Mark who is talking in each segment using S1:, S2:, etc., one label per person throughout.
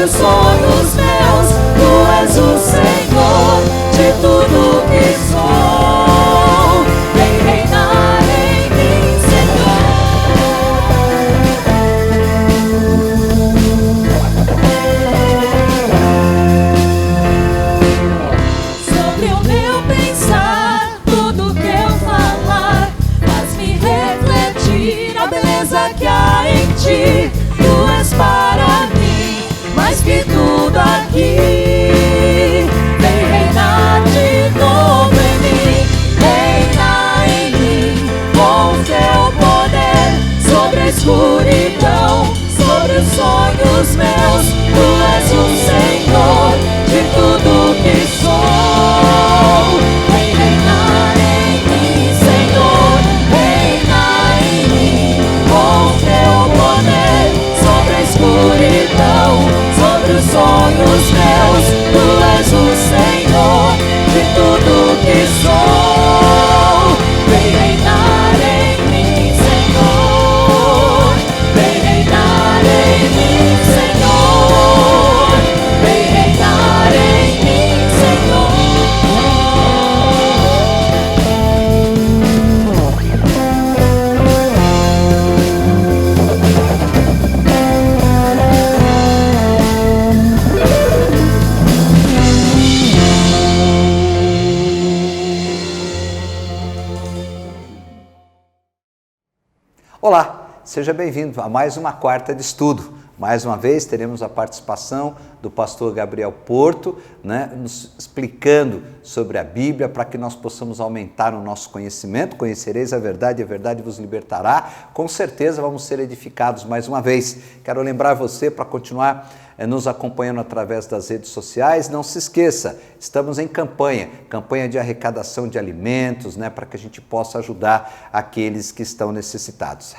S1: sobre os sonhos meus. Tu és o Senhor de tudo que sou. Vem reinar em mim, Senhor. Sobre o meu pensar, tudo que eu falar, faz-me refletir a beleza que há em ti. Tu és para mim mais que tudo aqui. Vem reinar de novo em mim, reina em mim com teu poder sobre a escuridão, sobre os sonhos meus. Tu és o Senhor de tudo que sou. Vem reinar em mim, Senhor, reina em mim com teu poder sobre a escuridão, sobre os sonhos meus. Tu és o Senhor de tudo que sou. Vem reinar em mim, Senhor. Vem reinar em mim, Senhor. Vem reinar em mim, Senhor.
S2: Olá, seja bem-vindo a mais uma quarta de estudo. Mais uma vez teremos a participação do pastor Gabriel Porto, nos explicando sobre a Bíblia para que nós possamos aumentar o nosso conhecimento. Conhecereis a verdade vos libertará. Com certeza vamos ser edificados mais uma vez. Quero lembrar você para continuar nos acompanhando através das redes sociais. Não se esqueça, estamos em campanha de arrecadação de alimentos, para que a gente possa ajudar aqueles que estão necessitados.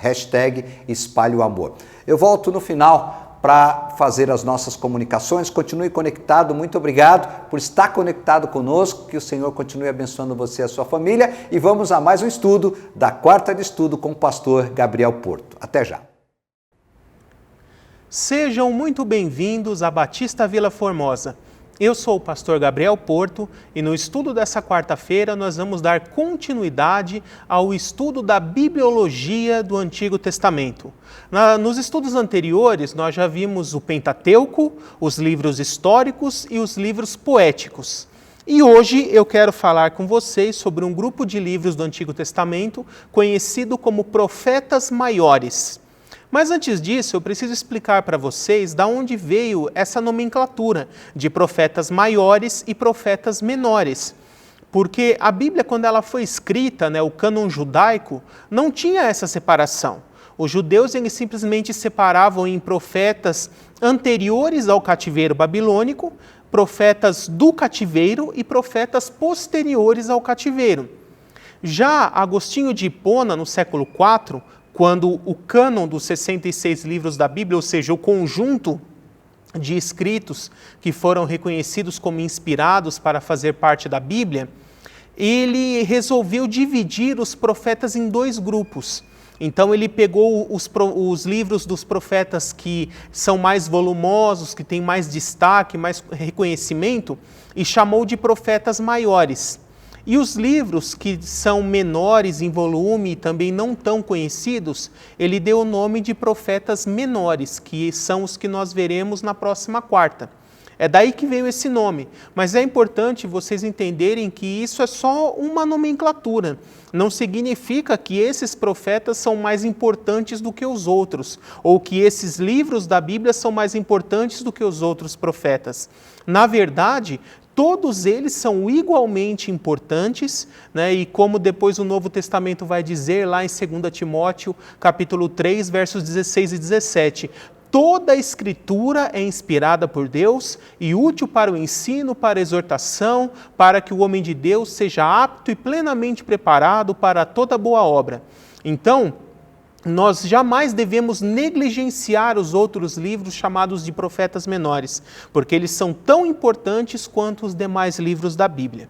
S2: #Espalhe o Amor. Eu volto no final para fazer as nossas comunicações. Continue conectado, muito obrigado por estar conectado conosco, que o Senhor continue abençoando você e a sua família. E vamos a mais um estudo da quarta de estudo com o pastor Gabriel Porto. Até já.
S3: Sejam muito bem-vindos à Batista Vila Formosa. Eu sou o pastor Gabriel Porto e no estudo dessa quarta-feira nós vamos dar continuidade ao estudo da bibliologia do Antigo Testamento. Nos estudos anteriores nós já vimos o Pentateuco, os livros históricos e os livros poéticos. E hoje eu quero falar com vocês sobre um grupo de livros do Antigo Testamento conhecido como Profetas Maiores. Mas antes disso, eu preciso explicar para vocês de onde veio essa nomenclatura de profetas maiores e profetas menores. Porque a Bíblia, quando ela foi escrita, o cânon judaico, não tinha essa separação. Os judeus eles simplesmente separavam em profetas anteriores ao cativeiro babilônico, profetas do cativeiro e profetas posteriores ao cativeiro. Já Agostinho de Hipona, no século IV, quando o cânon dos 66 livros da Bíblia, ou seja, o conjunto de escritos que foram reconhecidos como inspirados para fazer parte da Bíblia, ele resolveu dividir os profetas em dois grupos. Então ele pegou os livros dos profetas que são mais volumosos, que têm mais destaque, mais reconhecimento, e chamou de profetas maiores. E os livros que são menores em volume e também não tão conhecidos, ele deu o nome de profetas menores, que são os que nós veremos na próxima quarta. É daí que veio esse nome, mas é importante vocês entenderem que isso é só uma nomenclatura. Não significa que esses profetas são mais importantes do que os outros, ou que esses livros da Bíblia são mais importantes do que os outros profetas. Na verdade, todos eles são igualmente importantes, e como depois o Novo Testamento vai dizer lá em 2 Timóteo, capítulo 3, versos 16 e 17, toda a Escritura é inspirada por Deus e útil para o ensino, para a exortação, para que o homem de Deus seja apto e plenamente preparado para toda boa obra. Então, nós jamais devemos negligenciar os outros livros chamados de profetas menores, porque eles são tão importantes quanto os demais livros da Bíblia.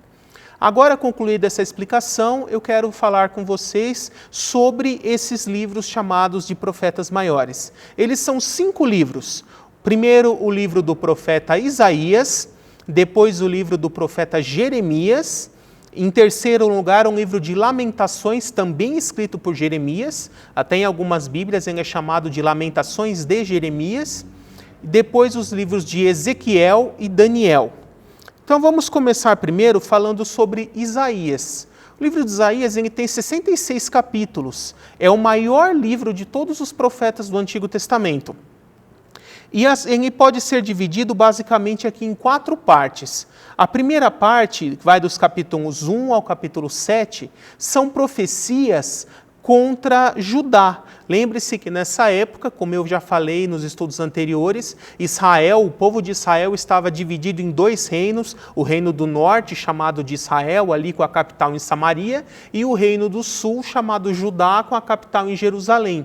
S3: Agora, concluída essa explicação, eu quero falar com vocês sobre esses livros chamados de profetas maiores. Eles são 5 livros. Primeiro o livro do profeta Isaías, depois o livro do profeta Jeremias, em terceiro lugar um livro de Lamentações, também escrito por Jeremias, até em algumas Bíblias ele é chamado de Lamentações de Jeremias, depois os livros de Ezequiel e Daniel. Então vamos começar primeiro falando sobre Isaías. O livro de Isaías ele tem 66 capítulos, é o maior livro de todos os profetas do Antigo Testamento. E ele pode ser dividido basicamente aqui em 4 partes. A primeira parte, que vai dos capítulos 1 ao capítulo 7, são profecias contra Judá. Lembre-se que nessa época, como eu já falei nos estudos anteriores, Israel, o povo de Israel estava dividido em 2 reinos, o reino do norte, chamado de Israel, ali com a capital em Samaria, e o reino do sul, chamado Judá, com a capital em Jerusalém.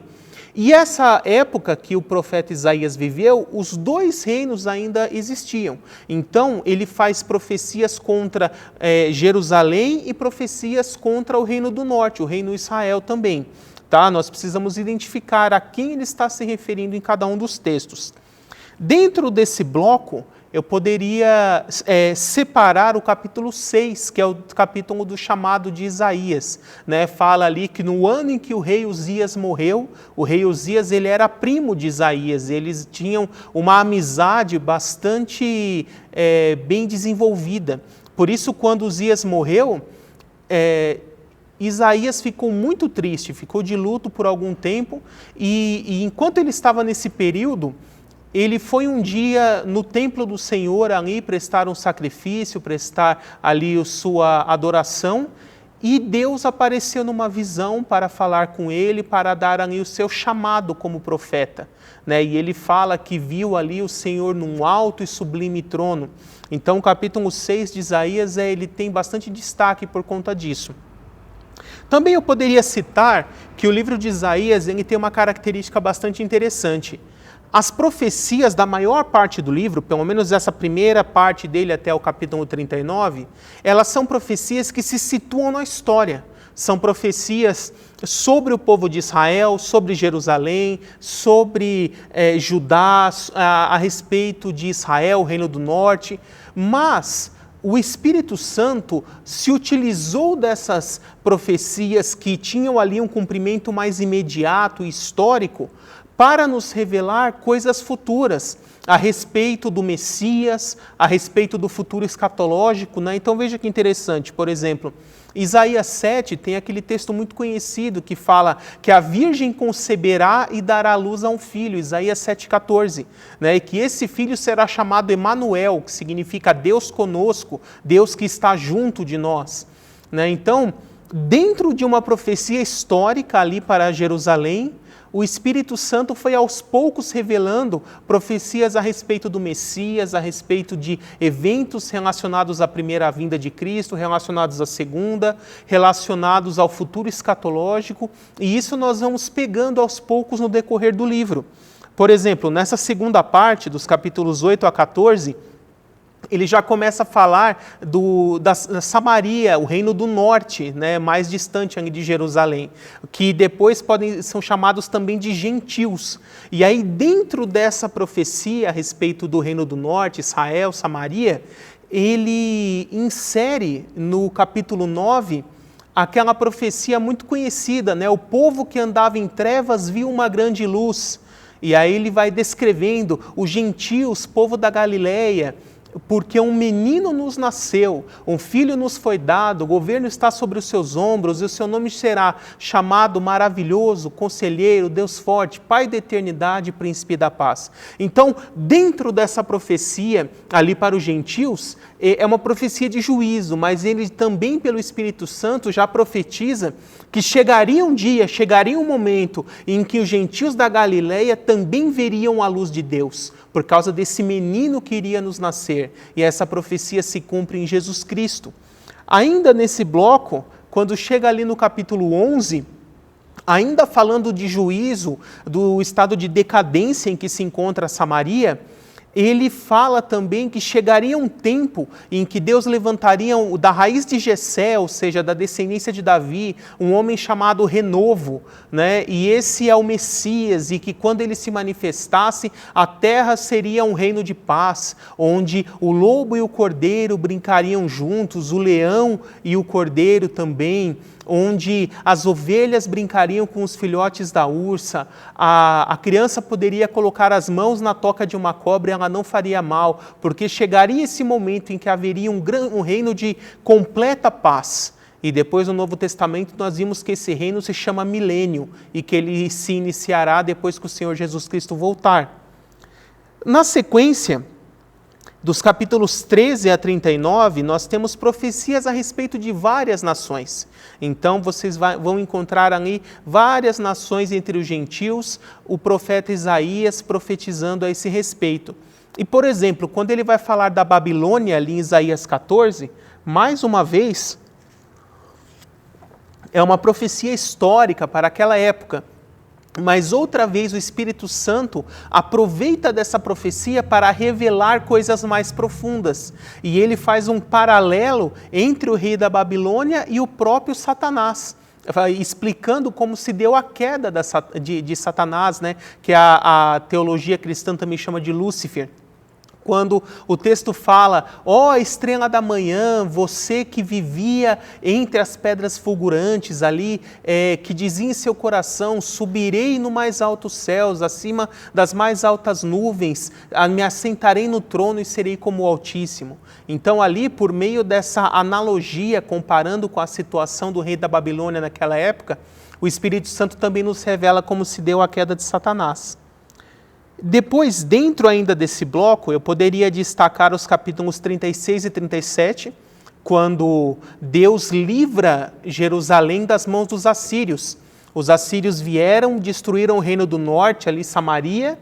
S3: E essa época que o profeta Isaías viveu, os 2 reinos ainda existiam. Então, ele faz profecias contra Jerusalém e profecias contra o reino do norte, o reino Israel também. Tá? Nós precisamos identificar a quem ele está se referindo em cada um dos textos. Dentro desse bloco, eu poderia separar o capítulo 6, que é o capítulo do chamado de Isaías. Né? Fala ali que no ano em que o rei Uzias morreu, o rei Uzias ele era primo de Isaías, eles tinham uma amizade bastante bem desenvolvida. Por isso, quando Uzias morreu, Isaías ficou muito triste, ficou de luto por algum tempo, e enquanto ele estava nesse período, ele foi um dia no templo do Senhor ali prestar um sacrifício, prestar ali a sua adoração, e Deus apareceu numa visão para falar com ele, para dar ali o seu chamado como profeta. Né? E ele fala que viu ali o Senhor num alto e sublime trono. Então o capítulo 6 de Isaías ele tem bastante destaque por conta disso. Também eu poderia citar que o livro de Isaías ele tem uma característica bastante interessante. As profecias da maior parte do livro, pelo menos essa primeira parte dele até o capítulo 39, elas são profecias que se situam na história. São profecias sobre o povo de Israel, sobre Jerusalém, sobre Judá, a respeito de Israel, o reino do norte, mas o Espírito Santo se utilizou dessas profecias que tinham ali um cumprimento mais imediato e histórico para nos revelar coisas futuras a respeito do Messias, a respeito do futuro escatológico. Né? Então veja que interessante, por exemplo, Isaías 7 tem aquele texto muito conhecido que fala que a virgem conceberá e dará luz a um filho, Isaías 7,14, né? E que esse filho será chamado Emanuel, que significa Deus conosco, Deus que está junto de nós. Né? Então, dentro de uma profecia histórica ali para Jerusalém, o Espírito Santo foi aos poucos revelando profecias a respeito do Messias, a respeito de eventos relacionados à primeira vinda de Cristo, relacionados à segunda, relacionados ao futuro escatológico, e isso nós vamos pegando aos poucos no decorrer do livro. Por exemplo, nessa segunda parte, dos capítulos 8 a 14, ele já começa a falar da Samaria, o reino do norte, né, mais distante de Jerusalém, que depois são chamados também de gentios. E aí, dentro dessa profecia a respeito do reino do norte, Israel, Samaria, ele insere no capítulo 9 aquela profecia muito conhecida, né, o povo que andava em trevas viu uma grande luz. E aí ele vai descrevendo os gentios, povo da Galileia, porque um menino nos nasceu, um filho nos foi dado, o governo está sobre os seus ombros, e o seu nome será chamado Maravilhoso, Conselheiro, Deus Forte, Pai da Eternidade, Príncipe da Paz. Então, dentro dessa profecia, ali para os gentios, é uma profecia de juízo, mas ele também, pelo Espírito Santo, já profetiza que chegaria um dia, chegaria um momento em que os gentios da Galileia também veriam a luz de Deus, por causa desse menino que iria nos nascer. E essa profecia se cumpre em Jesus Cristo. Ainda nesse bloco, quando chega ali no capítulo 11, ainda falando de juízo, do estado de decadência em que se encontra Samaria, ele fala também que chegaria um tempo em que Deus levantaria da raiz de Jessé, ou seja, da descendência de Davi, um homem chamado Renovo, né? E esse é o Messias, e que quando ele se manifestasse, a terra seria um reino de paz, onde o lobo e o cordeiro brincariam juntos, o leão e o cordeiro também, onde as ovelhas brincariam com os filhotes da ursa, a criança poderia colocar as mãos na toca de uma cobra e ela não faria mal, porque chegaria esse momento em que haveria um reino de completa paz. E depois no Novo Testamento nós vimos que esse reino se chama milênio e que ele se iniciará depois que o Senhor Jesus Cristo voltar. Na sequência, dos capítulos 13 a 39, nós temos profecias a respeito de várias nações. Então, vocês vão encontrar ali várias nações entre os gentios, o profeta Isaías profetizando a esse respeito. E, por exemplo, quando ele vai falar da Babilônia, ali em Isaías 14, mais uma vez, é uma profecia histórica para aquela época. Mas outra vez o Espírito Santo aproveita dessa profecia para revelar coisas mais profundas. E ele faz um paralelo entre o rei da Babilônia e o próprio Satanás, explicando como se deu a queda de Satanás, né? Que a teologia cristã também chama de Lúcifer. Quando o texto fala, ó estrela da manhã, você que vivia entre as pedras fulgurantes ali, que dizia em seu coração, subirei no mais altos céus, acima das mais altas nuvens, me assentarei no trono e serei como o Altíssimo. Então ali, por meio dessa analogia, comparando com a situação do rei da Babilônia naquela época, o Espírito Santo também nos revela como se deu a queda de Satanás. Depois, dentro ainda desse bloco, eu poderia destacar os capítulos 36 e 37, quando Deus livra Jerusalém das mãos dos assírios. Os assírios vieram, destruíram o reino do norte, ali Samaria,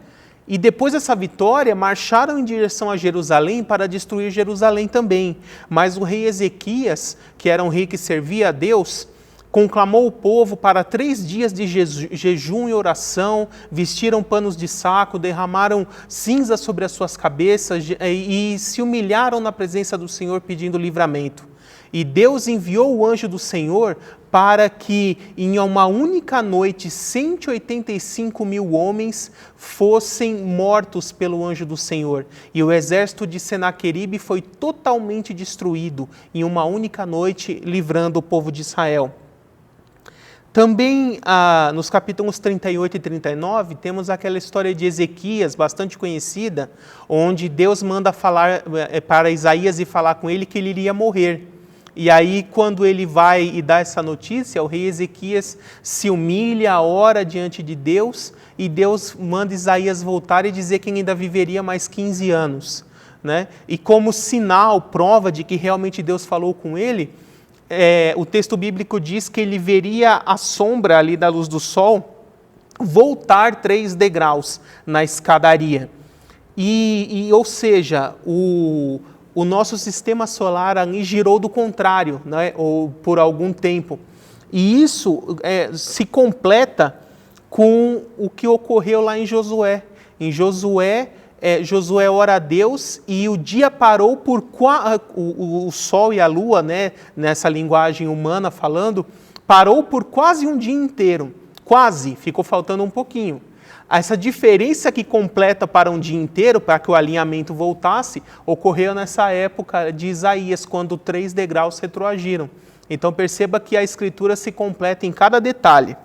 S3: e depois dessa vitória, marcharam em direção a Jerusalém para destruir Jerusalém também. Mas o rei Ezequias, que era um rei que servia a Deus, conclamou o povo para 3 dias de jejum e oração, vestiram panos de saco, derramaram cinza sobre as suas cabeças e se humilharam na presença do Senhor pedindo livramento. E Deus enviou o anjo do Senhor para que em uma única noite 185 mil homens fossem mortos pelo anjo do Senhor. E o exército de Senaqueribe foi totalmente destruído em uma única noite, livrando o povo de Israel. Também nos capítulos 38 e 39, temos aquela história de Ezequias, bastante conhecida, onde Deus manda falar para Isaías e falar com ele que ele iria morrer. E aí, quando ele vai e dá essa notícia, o rei Ezequias se humilha, ora diante de Deus, e Deus manda Isaías voltar e dizer que ainda viveria mais 15 anos. Né? E como sinal, prova de que realmente Deus falou com ele, o texto bíblico diz que ele veria a sombra ali da luz do sol voltar 3 degraus na escadaria. Ou seja, o nosso sistema solar ali girou do contrário, né? Ou por algum tempo. E isso se completa com o que ocorreu lá em Josué. Em Josué, Josué ora a Deus e o dia parou por o sol e a lua, né, nessa linguagem humana falando, parou por quase um dia inteiro. Quase, ficou faltando um pouquinho. Essa diferença que completa para um dia inteiro, para que o alinhamento voltasse, ocorreu nessa época de Isaías, quando 3 degraus retroagiram. Então perceba que a Escritura se completa em cada detalhe.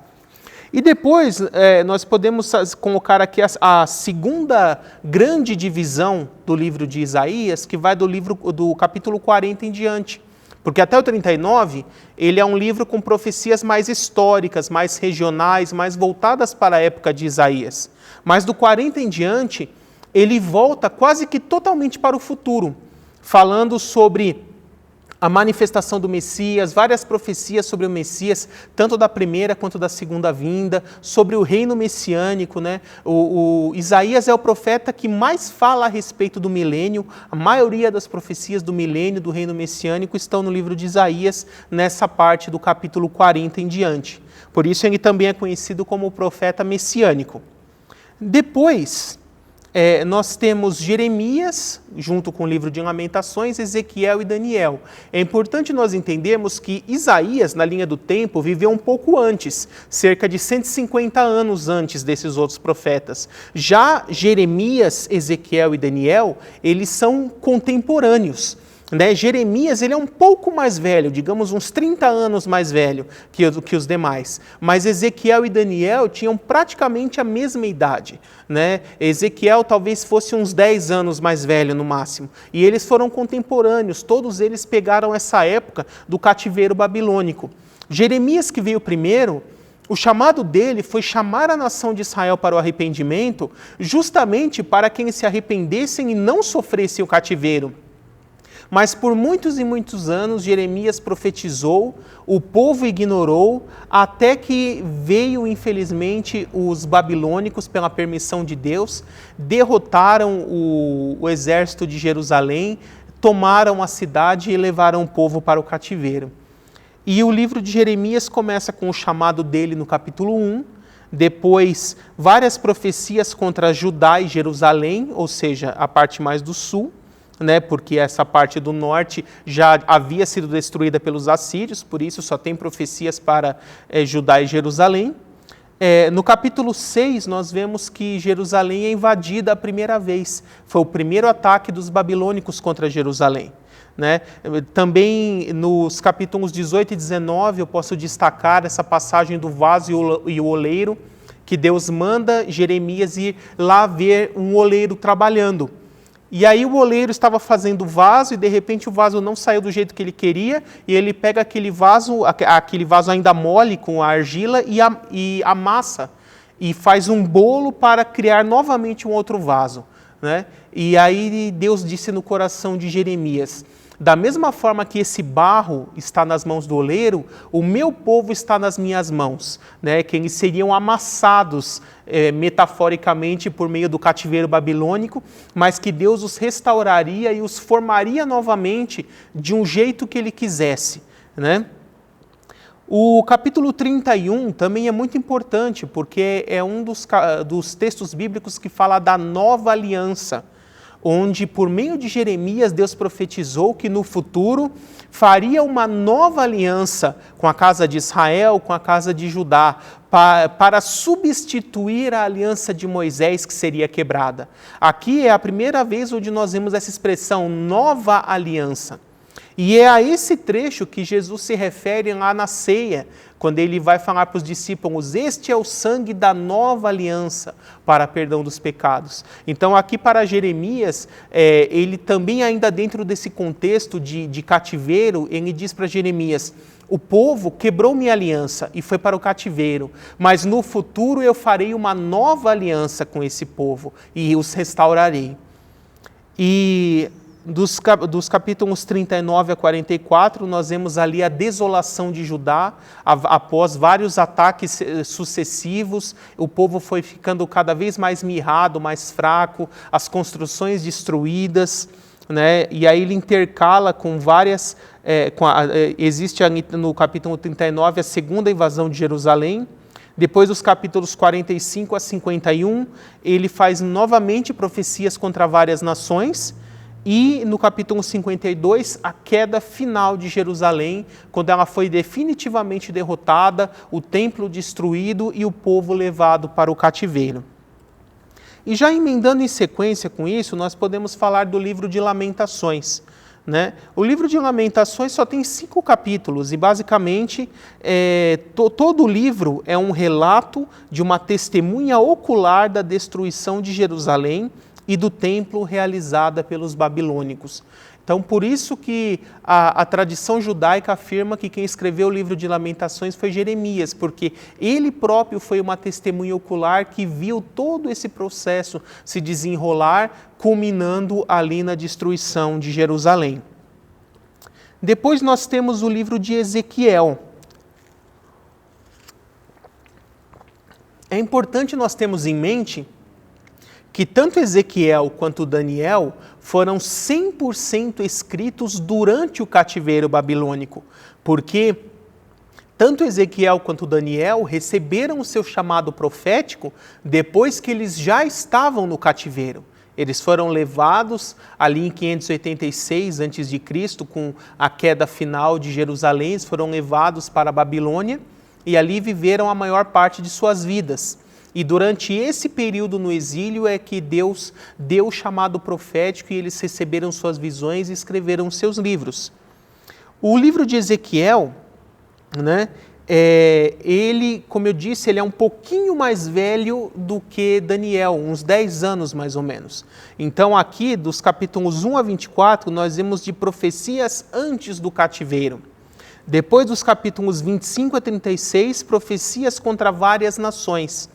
S3: E depois nós podemos colocar aqui a segunda grande divisão do livro de Isaías, que vai do capítulo 40 em diante. Porque até o 39, ele é um livro com profecias mais históricas, mais regionais, mais voltadas para a época de Isaías. Mas do 40 em diante, ele volta quase que totalmente para o futuro, falando sobre a manifestação do Messias, várias profecias sobre o Messias, tanto da primeira quanto da segunda vinda, sobre o reino messiânico, né? O Isaías é o profeta que mais fala a respeito do milênio. A maioria das profecias do milênio, do reino messiânico, estão no livro de Isaías, nessa parte do capítulo 40 em diante. Por isso ele também é conhecido como o profeta messiânico. Depois, nós temos Jeremias, junto com o livro de Lamentações, Ezequiel e Daniel. É importante nós entendermos que Isaías, na linha do tempo, viveu um pouco antes, cerca de 150 anos antes desses outros profetas. Já Jeremias, Ezequiel e Daniel, eles são contemporâneos. Jeremias ele é um pouco mais velho, digamos uns 30 anos mais velho que os demais, mas Ezequiel e Daniel tinham praticamente a mesma idade. Ezequiel talvez fosse uns 10 anos mais velho no máximo, e eles foram contemporâneos, todos eles pegaram essa época do cativeiro babilônico. Jeremias, que veio primeiro, o chamado dele foi chamar a nação de Israel para o arrependimento, justamente para que eles se arrependessem e não sofressem o cativeiro. Mas por muitos e muitos anos, Jeremias profetizou, o povo ignorou, até que veio, infelizmente, os babilônicos, pela permissão de Deus, derrotaram o exército de Jerusalém, tomaram a cidade e levaram o povo para o cativeiro. E o livro de Jeremias começa com o chamado dele no capítulo 1, depois várias profecias contra Judá e Jerusalém, ou seja, a parte mais do sul, porque essa parte do norte já havia sido destruída pelos assírios, por isso só tem profecias para Judá e Jerusalém. No capítulo 6, nós vemos que Jerusalém é invadida a primeira vez. Foi o primeiro ataque dos babilônicos contra Jerusalém. Também nos capítulos 18 e 19, eu posso destacar essa passagem do vaso e o oleiro, que Deus manda Jeremias ir lá ver um oleiro trabalhando. E aí o oleiro estava fazendo o vaso e de repente o vaso não saiu do jeito que ele queria e ele pega aquele vaso ainda mole com a argila e amassa e faz um bolo para criar novamente um outro vaso. E aí Deus disse no coração de Jeremias: da mesma forma que esse barro está nas mãos do oleiro, o meu povo está nas minhas mãos, que eles seriam amassados metaforicamente por meio do cativeiro babilônico, mas que Deus os restauraria e os formaria novamente de um jeito que Ele quisesse. O capítulo 31 também é muito importante, porque é um dos textos bíblicos que fala da nova aliança, onde por meio de Jeremias Deus profetizou que no futuro faria uma nova aliança com a casa de Israel, com a casa de Judá, para substituir a aliança de Moisés que seria quebrada. Aqui é a primeira vez onde nós vemos essa expressão nova aliança. E é a esse trecho que Jesus se refere lá na ceia, quando ele vai falar para os discípulos: este é o sangue da nova aliança para perdão dos pecados. Então aqui para Jeremias, ele também ainda dentro desse contexto de cativeiro, ele diz para Jeremias: o povo quebrou minha aliança e foi para o cativeiro, mas no futuro eu farei uma nova aliança com esse povo e os restaurarei. E dos capítulos 39 a 44, nós vemos ali a desolação de Judá, após vários ataques sucessivos, o povo foi ficando cada vez mais mirrado, mais fraco, as construções destruídas, e aí ele intercala com várias, existe no capítulo 39 a segunda invasão de Jerusalém. Depois dos capítulos 45 a 51, ele faz novamente profecias contra várias nações. E no capítulo 52, a queda final de Jerusalém, quando ela foi definitivamente derrotada, o templo destruído e o povo levado para o cativeiro. E já emendando em sequência com isso, nós podemos falar do livro de Lamentações. O livro de Lamentações só tem 5 capítulos e basicamente todo o livro é um relato de uma testemunha ocular da destruição de Jerusalém e do templo realizada pelos babilônicos. Então, por isso que a tradição judaica afirma que quem escreveu o livro de Lamentações foi Jeremias, porque ele próprio foi uma testemunha ocular que viu todo esse processo se desenrolar, culminando ali na destruição de Jerusalém. Depois nós temos o livro de Ezequiel. É importante nós termos em mente que tanto Ezequiel quanto Daniel foram 100% escritos durante o cativeiro babilônico, porque tanto Ezequiel quanto Daniel receberam o seu chamado profético depois que eles já estavam no cativeiro. Eles foram levados ali em 586 a.C., com a queda final de Jerusalém, eles foram levados para a Babilônia e ali viveram a maior parte de suas vidas. E durante esse período no exílio é que Deus deu o chamado profético e eles receberam suas visões e escreveram seus livros. O livro de Ezequiel, né, ele, como eu disse, ele é um pouquinho mais velho do que Daniel, uns 10 anos mais ou menos. Então aqui, dos capítulos 1 a 24, nós vemos de profecias antes do cativeiro. Depois dos capítulos 25 a 36, profecias contra várias nações.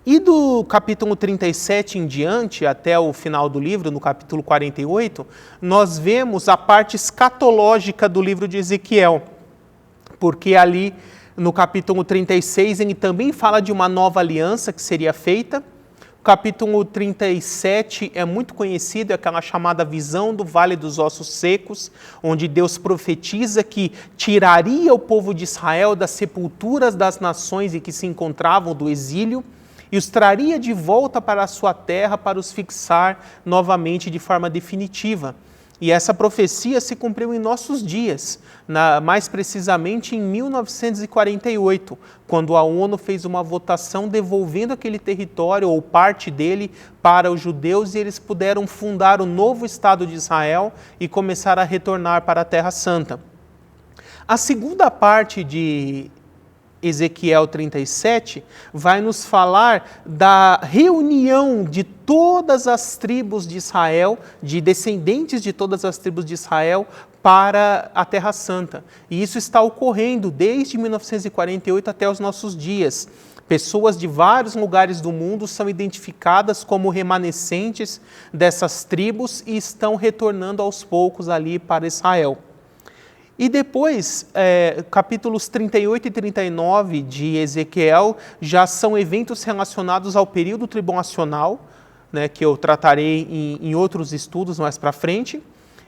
S3: E do capítulo 37 em diante, até o final do livro, no capítulo 48, nós vemos a parte escatológica do livro de Ezequiel, porque ali no capítulo 36 ele também fala de uma nova aliança que seria feita. O capítulo 37 é muito conhecido, é aquela chamada visão do Vale dos Ossos Secos, onde Deus profetiza que tiraria o povo de Israel das sepulturas das nações em que se encontravam do exílio, e os traria de volta para a sua terra para os fixar novamente de forma definitiva. E essa profecia se cumpriu em nossos dias, mais precisamente em 1948, quando a ONU fez uma votação devolvendo aquele território ou parte dele para os judeus e eles puderam fundar o novo Estado de Israel e começar a retornar para a Terra Santa. A segunda parte de Ezequiel 37 vai nos falar da reunião de todas as tribos de Israel, de descendentes de todas as tribos de Israel para a Terra Santa. E isso está ocorrendo desde 1948 até os nossos dias. Pessoas de vários lugares do mundo são identificadas como remanescentes dessas tribos e estão retornando aos poucos ali para Israel. E depois, capítulos 38 e 39 de Ezequiel já são eventos relacionados ao período tribulacional, né, que eu tratarei em outros estudos mais para frente.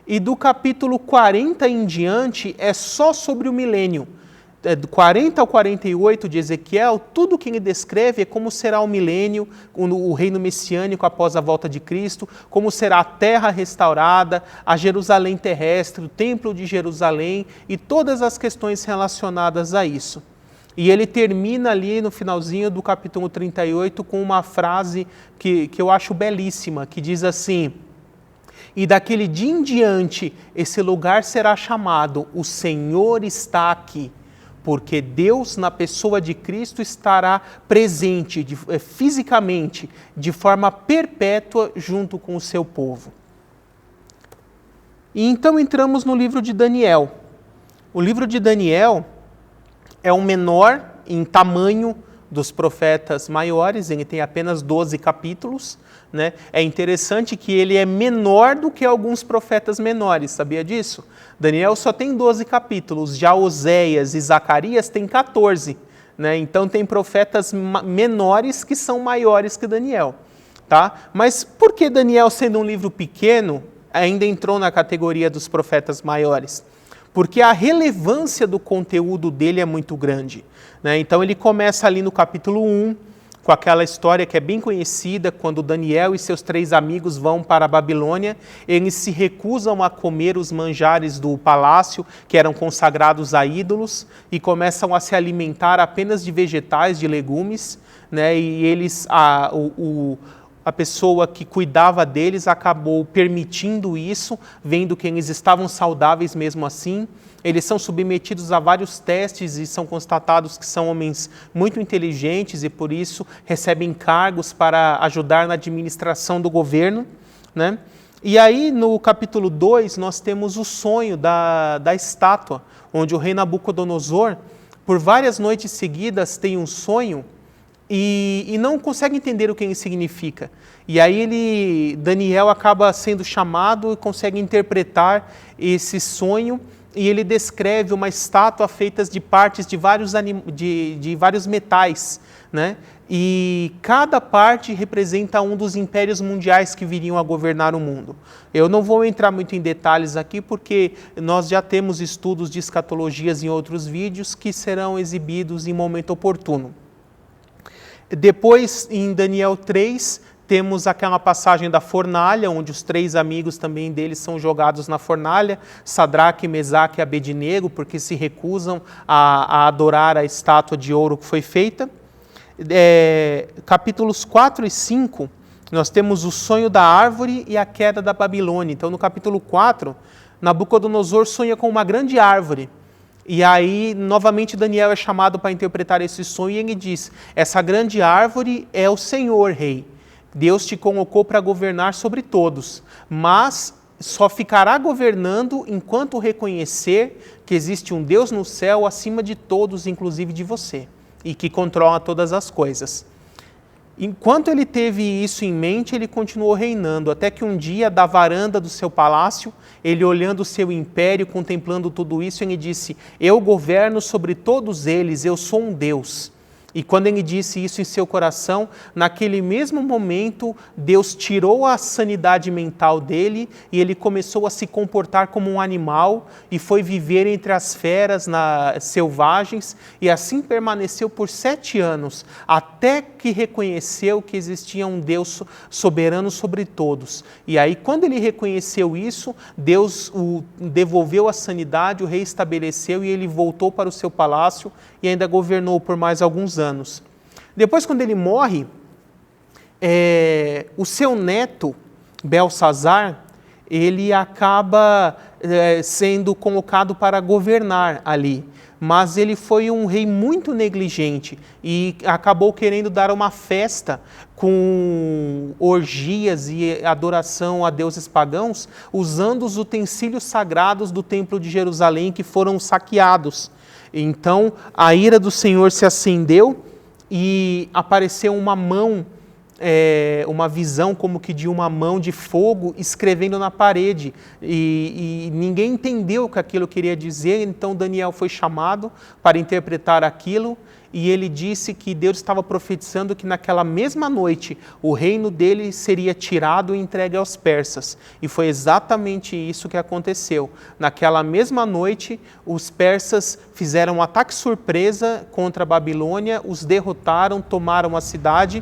S3: E do capítulo 40 em diante é só sobre o milênio. Do 40 ao 48 de Ezequiel, tudo que ele descreve é como será o milênio, o reino messiânico após a volta de Cristo, como será a terra restaurada, a Jerusalém terrestre, o templo de Jerusalém e todas as questões relacionadas a isso. E ele termina ali no finalzinho do capítulo 38 com uma frase que eu acho belíssima, que diz assim: e daquele dia em diante esse lugar será chamado O Senhor está aqui. Porque Deus, na pessoa de Cristo, estará presente fisicamente, de forma perpétua, junto com o seu povo. E então entramos no livro de Daniel. O livro de Daniel é o menor em tamanho dos profetas maiores, ele tem apenas 12 capítulos, né? É interessante que ele é menor do que alguns profetas menores, sabia disso? Daniel só tem 12 capítulos, já Oséias e Zacarias têm 14, né? Então tem profetas menores que são maiores que Daniel, tá? Mas por que Daniel, sendo um livro pequeno, ainda entrou na categoria dos profetas maiores? Porque a relevância do conteúdo dele é muito grande, né? Então ele começa ali no capítulo 1, com aquela história que é bem conhecida, quando Daniel e seus 3 amigos vão para a Babilônia, eles se recusam a comer os manjares do palácio, que eram consagrados a ídolos, e começam a se alimentar apenas de vegetais, de legumes, né? E eles, a pessoa que cuidava deles acabou permitindo isso, vendo que eles estavam saudáveis mesmo assim. Eles são submetidos a vários testes e são constatados que são homens muito inteligentes e, por isso, recebem cargos para ajudar na administração do governo, né? E aí, no capítulo 2, nós temos o sonho da estátua, onde o rei Nabucodonosor, por várias noites seguidas, tem um sonho e não consegue entender o que ele significa. E aí Daniel acaba sendo chamado e consegue interpretar esse sonho, e ele descreve uma estátua feita de partes de vários metais, né? E cada parte representa um dos impérios mundiais que viriam a governar o mundo. Eu não vou entrar muito em detalhes aqui, porque nós já temos estudos de escatologias em outros vídeos que serão exibidos em momento oportuno. Depois, em Daniel 3, temos aquela passagem da fornalha, onde os 3 amigos também deles são jogados na fornalha, Sadraque, Mesaque e Abednego, porque se recusam a adorar a estátua de ouro que foi feita. Capítulos 4 e 5, nós temos o sonho da árvore e a queda da Babilônia. Então, no capítulo 4, Nabucodonosor sonha com uma grande árvore. E aí, novamente, Daniel é chamado para interpretar esse sonho e ele diz: essa grande árvore é o Senhor, rei. Deus te colocou para governar sobre todos, mas só ficará governando enquanto reconhecer que existe um Deus no céu acima de todos, inclusive de você, e que controla todas as coisas. Enquanto ele teve isso em mente, ele continuou reinando, até que um dia, da varanda do seu palácio, ele olhando o seu império, contemplando tudo isso, ele disse: eu governo sobre todos eles, eu sou um Deus. E quando ele disse isso em seu coração, naquele mesmo momento, Deus tirou a sanidade mental dele e ele começou a se comportar como um animal e foi viver entre as feras selvagens, e assim permaneceu por 7 anos, até que reconheceu que existia um Deus soberano sobre todos. E aí, quando ele reconheceu isso, Deus o devolveu a sanidade, o reestabeleceu e ele voltou para o seu palácio e ainda governou por mais alguns anos. Depois, quando ele morre, o seu neto, Belsazar, ele acaba sendo colocado para governar ali. Mas ele foi um rei muito negligente e acabou querendo dar uma festa com orgias e adoração a deuses pagãos, usando os utensílios sagrados do Templo de Jerusalém que foram saqueados. Então, a ira do Senhor se acendeu e apareceu uma mão, uma visão como que de uma mão de fogo escrevendo na parede. E ninguém entendeu o que aquilo queria dizer, então Daniel foi chamado para interpretar aquilo. E ele disse que Deus estava profetizando que naquela mesma noite o reino dele seria tirado e entregue aos persas. E foi exatamente isso que aconteceu. Naquela mesma noite, os persas fizeram um ataque surpresa contra a Babilônia, os derrotaram, tomaram a cidade,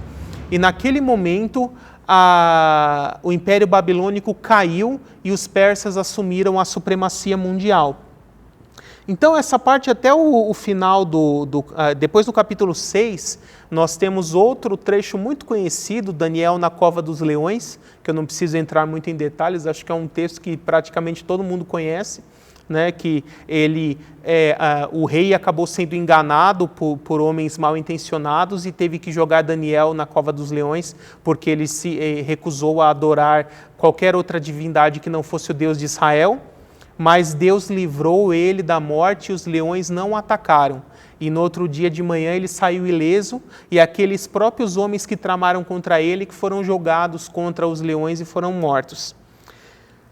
S3: e naquele momento o Império Babilônico caiu e os persas assumiram a supremacia mundial. Então, essa parte até o final, depois do capítulo 6, nós temos outro trecho muito conhecido, Daniel na Cova dos Leões, que eu não preciso entrar muito em detalhes, acho que é um texto que praticamente todo mundo conhece, né, que o rei acabou sendo enganado por homens mal intencionados e teve que jogar Daniel na Cova dos Leões, porque ele se recusou a adorar qualquer outra divindade que não fosse o Deus de Israel. Mas Deus livrou ele da morte e os leões não o atacaram. E no outro dia de manhã ele saiu ileso, e aqueles próprios homens que tramaram contra ele que foram jogados contra os leões e foram mortos.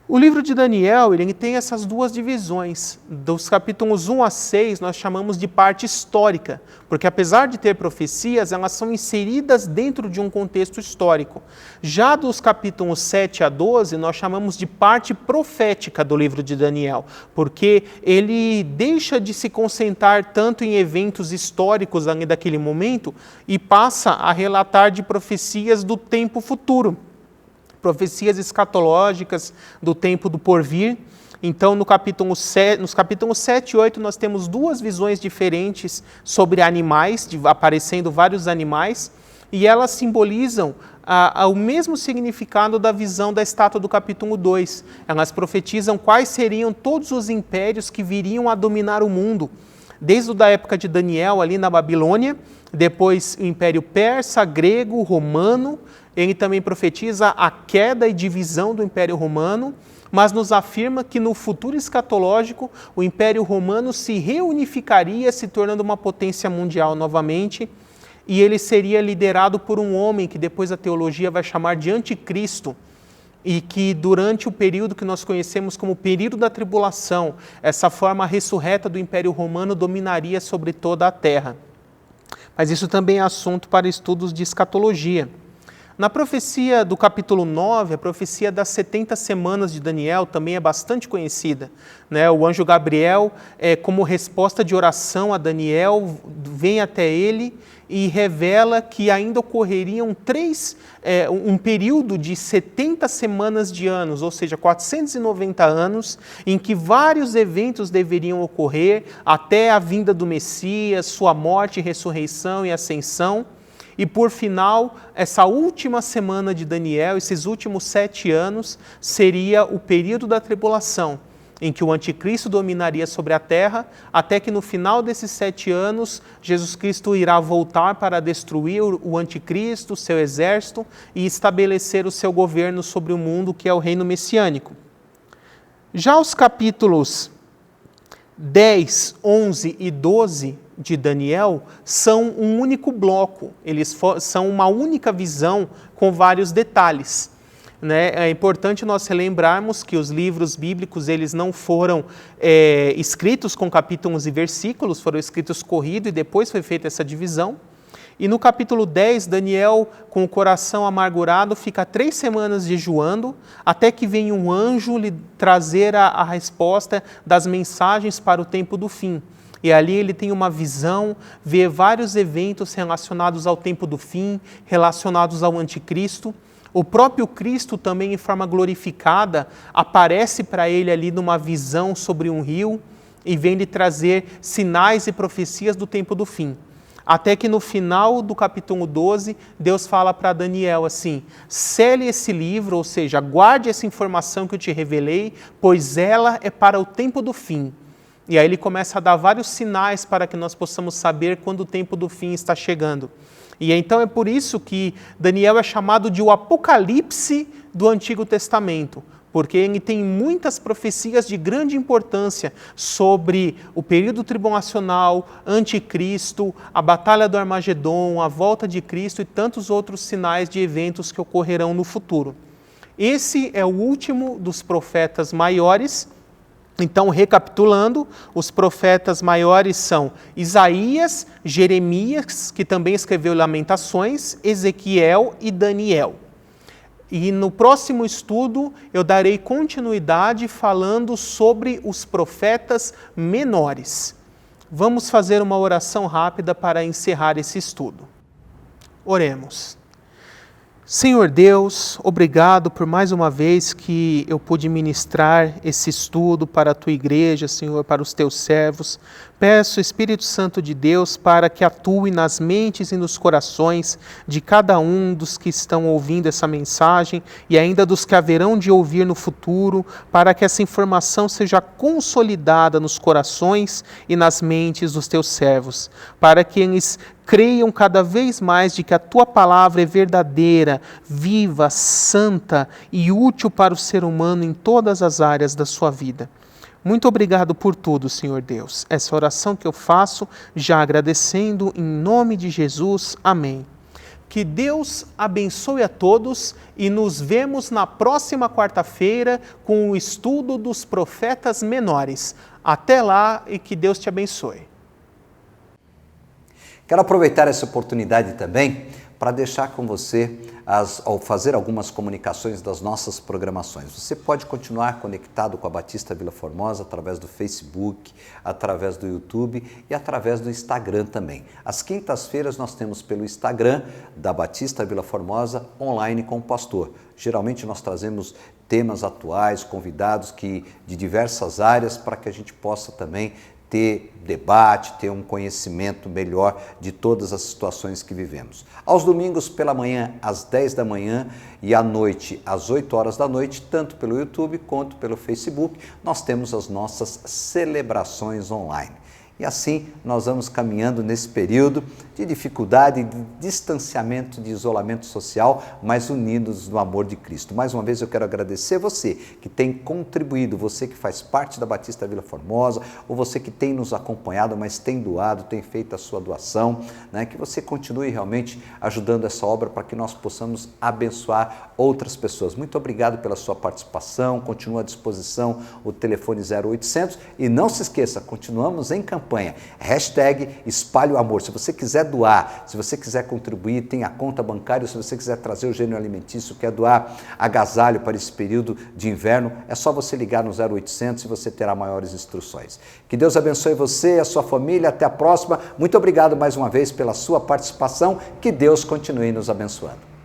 S3: O livro de Daniel, ele tem essas duas divisões. Dos capítulos 1 a 6, nós chamamos de parte histórica, porque apesar de ter profecias, elas são inseridas dentro de um contexto histórico. Já dos capítulos 7 a 12, nós chamamos de parte profética do livro de Daniel, porque ele deixa de se concentrar tanto em eventos históricos ali daquele momento e passa a relatar de profecias do tempo futuro. Profecias escatológicas do tempo do porvir. Então, nos capítulos 7 e 8, nós temos duas visões diferentes sobre animais, aparecendo vários animais, e elas simbolizam o mesmo significado da visão da estátua do capítulo 2. Elas profetizam quais seriam todos os impérios que viriam a dominar o mundo, desde a época de Daniel, ali na Babilônia, depois o Império Persa, Grego, Romano. Ele também profetiza a queda e divisão do Império Romano, mas nos afirma que no futuro escatológico o Império Romano se reunificaria, se tornando uma potência mundial novamente, e ele seria liderado por um homem que depois a teologia vai chamar de anticristo. e que durante o período que nós conhecemos como período da tribulação, essa forma ressurreta do Império Romano dominaria sobre toda a terra. Mas isso também é assunto para estudos de escatologia. Na profecia do capítulo 9, a profecia das 70 semanas de Daniel também é bastante conhecida, né? O anjo Gabriel, como resposta de oração a Daniel, vem até ele e revela que ainda ocorreriam um período de 70 semanas de anos, ou seja, 490 anos, em que vários eventos deveriam ocorrer até a vinda do Messias, sua morte, ressurreição e ascensão. E por final, essa última semana de Daniel, esses últimos 7 anos, seria o período da tribulação, em que o anticristo dominaria sobre a terra, até que no final desses 7 anos, Jesus Cristo irá voltar para destruir o anticristo, seu exército, e estabelecer o seu governo sobre o mundo, que é o reino messiânico. Já os capítulos 10, 11 e 12 de Daniel são um único bloco, eles são uma única visão com vários detalhes. Né? É importante nós relembrarmos que os livros bíblicos eles não foram escritos com capítulos e versículos, foram escritos corrido e depois foi feita essa divisão. E no capítulo 10, Daniel, com o coração amargurado, fica 3 semanas jejuando, até que vem um anjo lhe trazer a resposta das mensagens para o tempo do fim. E ali ele tem uma visão, vê vários eventos relacionados ao tempo do fim, relacionados ao anticristo. O próprio Cristo também, em forma glorificada, aparece para ele ali numa visão sobre um rio e vem lhe trazer sinais e profecias do tempo do fim. Até que no final do capítulo 12, Deus fala para Daniel assim: sele esse livro, ou seja, guarde essa informação que eu te revelei, pois ela é para o tempo do fim. E aí ele começa a dar vários sinais para que nós possamos saber quando o tempo do fim está chegando. E então é por isso que Daniel é chamado de o Apocalipse do Antigo Testamento, porque ele tem muitas profecias de grande importância sobre o período tribulacional, anticristo, a batalha do Armagedon, a volta de Cristo e tantos outros sinais de eventos que ocorrerão no futuro. Esse é o último dos profetas maiores. Então, recapitulando, os profetas maiores são Isaías, Jeremias, que também escreveu Lamentações, Ezequiel e Daniel. E no próximo estudo eu darei continuidade falando sobre os profetas menores. Vamos fazer uma oração rápida para encerrar esse estudo. Oremos. Senhor Deus, obrigado por mais uma vez que eu pude ministrar esse estudo para a Tua igreja, Senhor, para os Teus servos. Peço, Espírito Santo de Deus, para que atue nas mentes e nos corações de cada um dos que estão ouvindo essa mensagem e ainda dos que haverão de ouvir no futuro, para que essa informação seja consolidada nos corações e nas mentes dos Teus servos, para que eles creiam cada vez mais de que a Tua palavra é verdadeira, viva, santa e útil para o ser humano em todas as áreas da sua vida. Muito obrigado por tudo, Senhor Deus. Essa oração que eu faço, já agradecendo em nome de Jesus. Amém. Que Deus abençoe a todos e nos vemos na próxima quarta-feira com o estudo dos profetas menores. Até lá e que Deus te abençoe.
S2: Quero aproveitar essa oportunidade também para deixar com você, ao fazer algumas comunicações das nossas programações. Você pode continuar conectado com a Batista Vila Formosa através do Facebook, através do YouTube e através do Instagram também. Às quintas-feiras nós temos pelo Instagram da Batista Vila Formosa online com o pastor. Geralmente nós trazemos temas atuais, convidados de diversas áreas para que a gente possa também ter debate, ter um conhecimento melhor de todas as situações que vivemos. Aos domingos pela manhã, às 10 da manhã e à noite, às 8 horas da noite, tanto pelo YouTube quanto pelo Facebook, nós temos as nossas celebrações online. E assim nós vamos caminhando nesse período de dificuldade, de distanciamento, de isolamento social, mas unidos no amor de Cristo. Mais uma vez eu quero agradecer você que tem contribuído, você que faz parte da Batista Vila Formosa, ou você que tem nos acompanhado, mas tem doado, tem feito a sua doação, né? Que você continue realmente ajudando essa obra para que nós possamos abençoar outras pessoas. Muito obrigado pela sua participação, continua à disposição o telefone 0800 e não se esqueça, continuamos em campanha, #Espalhe o Amor. Se você quiser doar, se você quiser contribuir, tem a conta bancária, se você quiser trazer o gênero alimentício, quer doar agasalho para esse período de inverno, é só você ligar no 0800 e você terá maiores instruções. Que Deus abençoe você e a sua família, até a próxima. Muito obrigado mais uma vez pela sua participação, que Deus continue nos abençoando.